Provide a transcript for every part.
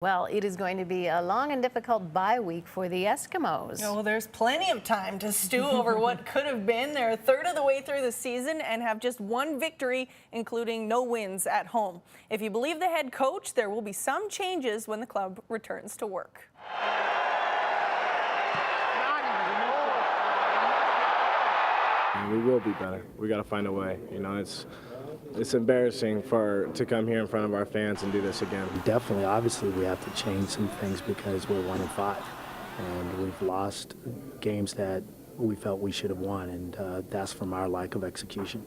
Well, it is going to be a long and difficult bye week for the Eskimos. Well, there's plenty of time to stew over what could have been. They're a third of the way through the season and have just one victory, including no wins at home. If you believe the head coach, there will be some changes when the club returns to work. We will be better. We got to find a way. You know, it's embarrassing to come here in front of our fans and do this again. Definitely, obviously, we have to change some things because we're 1-5, and we've lost games that we felt we should have won, and that's from our lack of execution.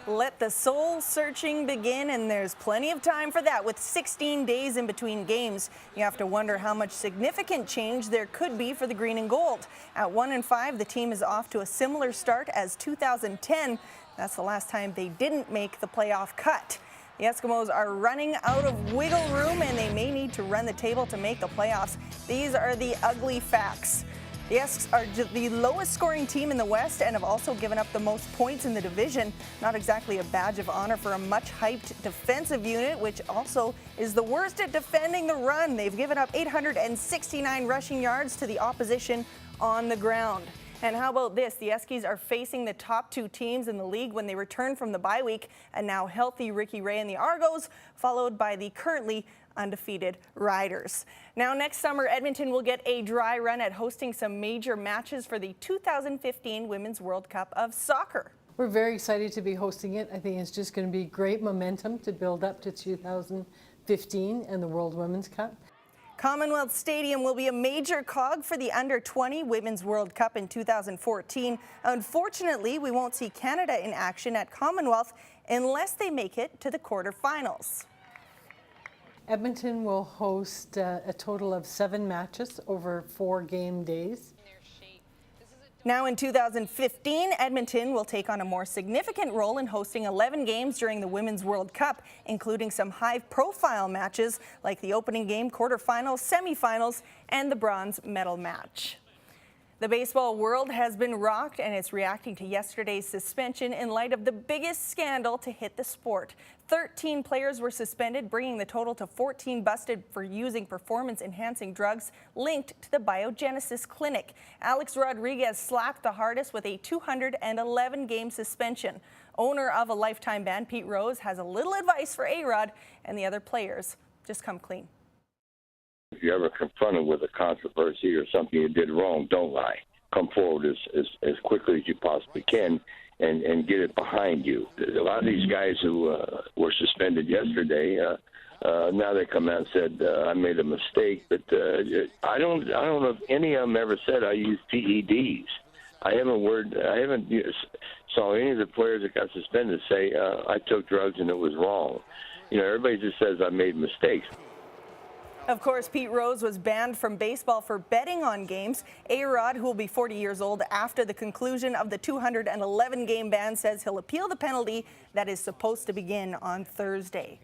Let the soul searching begin, and there's plenty of time for that. With 16 days in between games, you have to wonder how much significant change there could be for the green and gold. At 1-5, the team is off to a similar start as 2010. That's the last time they didn't make the playoff cut. The Eskimos are running out of wiggle room, and they may need to run the table to make the playoffs. These are the ugly facts. The Esks are the lowest scoring team in the West and have also given up the most points in the division. Not exactly a badge of honor for a much hyped defensive unit, which also is the worst at defending the run. They've given up 869 rushing yards to the opposition on the ground. And how about this? The Eskies are facing the top two teams in the league when they return from the bye week. A now healthy Ricky Ray and the Argos, followed by the currently undefeated Riders. Now next summer, Edmonton will get a dry run at hosting some major matches for the 2015 Women's World Cup of Soccer. We're very excited to be hosting it. I think it's just going to be great momentum to build up to 2015 and the World Women's Cup. Commonwealth Stadium will be a major cog for the Under-20 Women's World Cup in 2014. Unfortunately, we won't see Canada in action at Commonwealth unless they make it to the quarterfinals. Edmonton will host a total of 7 matches over 4 game days. Now in 2015, Edmonton will take on a more significant role in hosting 11 games during the Women's World Cup, including some high-profile matches like the opening game, quarterfinals, semifinals, and the bronze medal match. The baseball world has been rocked, and it's reacting to yesterday's suspension in light of the biggest scandal to hit the sport. 13 players were suspended, bringing the total to 14 busted for using performance-enhancing drugs linked to the Biogenesis Clinic. Alex Rodriguez slapped the hardest with a 211-game suspension. Owner of a lifetime ban, Pete Rose, has a little advice for A-Rod and the other players. Just come clean. If you're ever confronted with a controversy or something you did wrong, don't lie. Come forward as quickly as you possibly can and get it behind you. A lot of these guys who were suspended yesterday, now they come out and said, I made a mistake. But I don't know if any of them ever said I used PEDs. I haven't saw any of the players that got suspended say I took drugs and it was wrong. You know, everybody just says I made mistakes. Of course, Pete Rose was banned from baseball for betting on games. A-Rod, who will be 40 years old after the conclusion of the 211-game ban, says he'll appeal the penalty that is supposed to begin on Thursday.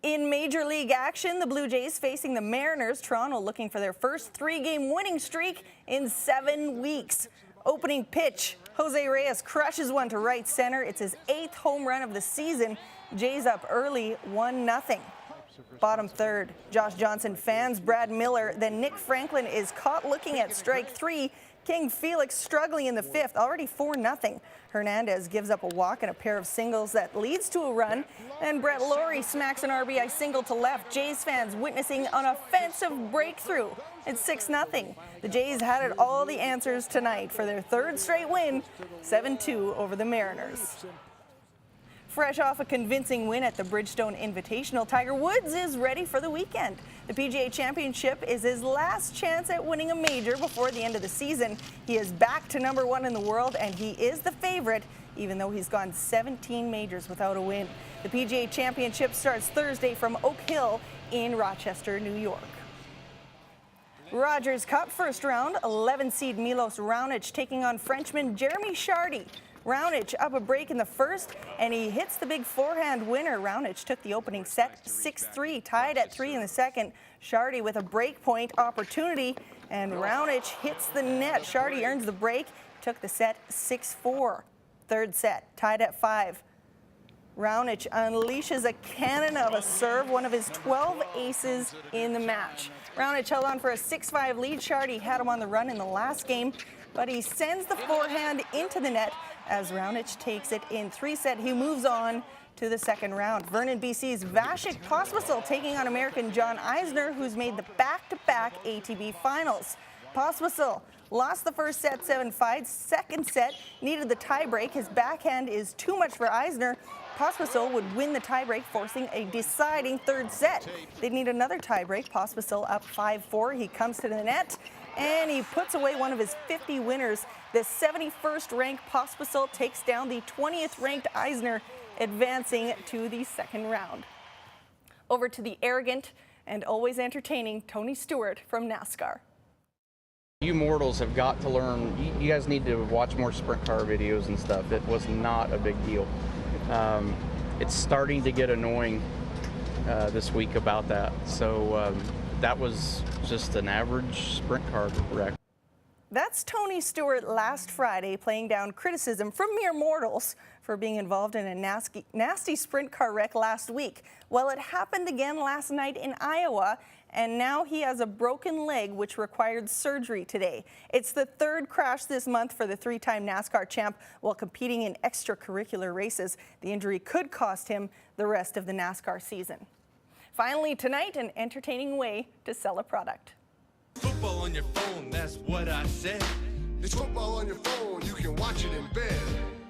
In Major League action, the Blue Jays facing the Mariners. Toronto looking for their first 3-game winning streak in 7 weeks. Opening pitch, Jose Reyes crushes one to right center. It's his 8th home run of the season. Jays up early, 1-0. Bottom third, Josh Johnson fans Brad Miller. Then Nick Franklin is caught looking at strike 3. King Felix struggling in the 5th, already 4-0. Hernandez gives up a walk and a pair of singles that leads to a run. And Brett Lawrie smacks an RBI single to left. Jays fans witnessing an offensive breakthrough. It's 6-0. The Jays had all the answers tonight for their 3rd straight win, 7-2 over the Mariners. Fresh off a convincing win at the Bridgestone Invitational, Tiger Woods is ready for the weekend. The PGA Championship is his last chance at winning a major before the end of the season. He is back to #1 in the world, and he is the favorite, even though he's gone 17 majors without a win. The PGA Championship starts Thursday from Oak Hill in Rochester, New York. Rogers Cup first round, 11-seed Milos Raonic taking on Frenchman Jeremy Chardy. Raonic up a break in the first, and he hits the big forehand winner. Raonic took the opening set 6-3, tied at 3 in the second. Chardy with a break point opportunity, and Raonic hits the net. Chardy earns the break, took the set 6-4. Third set, tied at 5. Raonic unleashes a cannon of a serve, one of his 12 aces in the match. Raonic held on for a 6-5 lead. Shardy had him on the run in the last game, but he sends the forehand into the net as Raonic takes it in 3-set. He moves on to the second round. Vernon, BC's Vasek Pospisil taking on American John Isner, who's made the back-to-back ATP finals. Pospisil lost the first set 7-5. Second set needed the tiebreak. His backhand is too much for Isner. Pospisil would win the tiebreak, forcing a deciding third set. They'd need another tiebreak. Pospisil up 5-4. He comes to the net and he puts away one of his 50 winners. The 71st ranked Pospisil takes down the 20th ranked Isner, advancing to the second round. Over to the arrogant and always entertaining Tony Stewart from NASCAR. You mortals have got to learn. You guys need to watch more sprint car videos and stuff. It was not a big deal. It's starting to get annoying this week about that. So that was just an average sprint car wreck. That's Tony Stewart last Friday playing down criticism from mere mortals for being involved in a nasty sprint car wreck last week. Well, it happened again last night in Iowa, and now he has a broken leg which required surgery today. It's the third crash this month for the three-time NASCAR champ while competing in extracurricular races. The injury could cost him the rest of the NASCAR season. Finally tonight, an entertaining way to sell a product. Football on your phone, that's what I said. It's football on your phone, you can watch it in bed.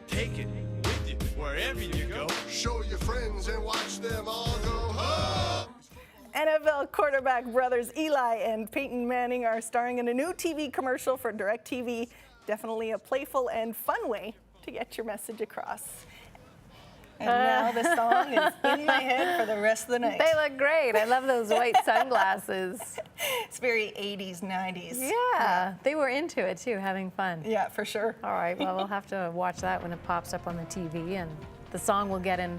Take it with you wherever you go. Show your friends and watch them all go home. NFL quarterback brothers Eli and Peyton Manning are starring in a new TV commercial for DirecTV. Definitely a playful and fun way to get your message across. And now the song is in my head for the rest of the night. They look great. I love those white sunglasses. It's very 80s, 90s. Yeah, they were into it too, having fun. Yeah, for sure. All right, well, we'll have to watch that when it pops up on the TV, and the song will get in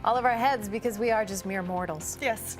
all of our heads because we are just mere mortals. Yes.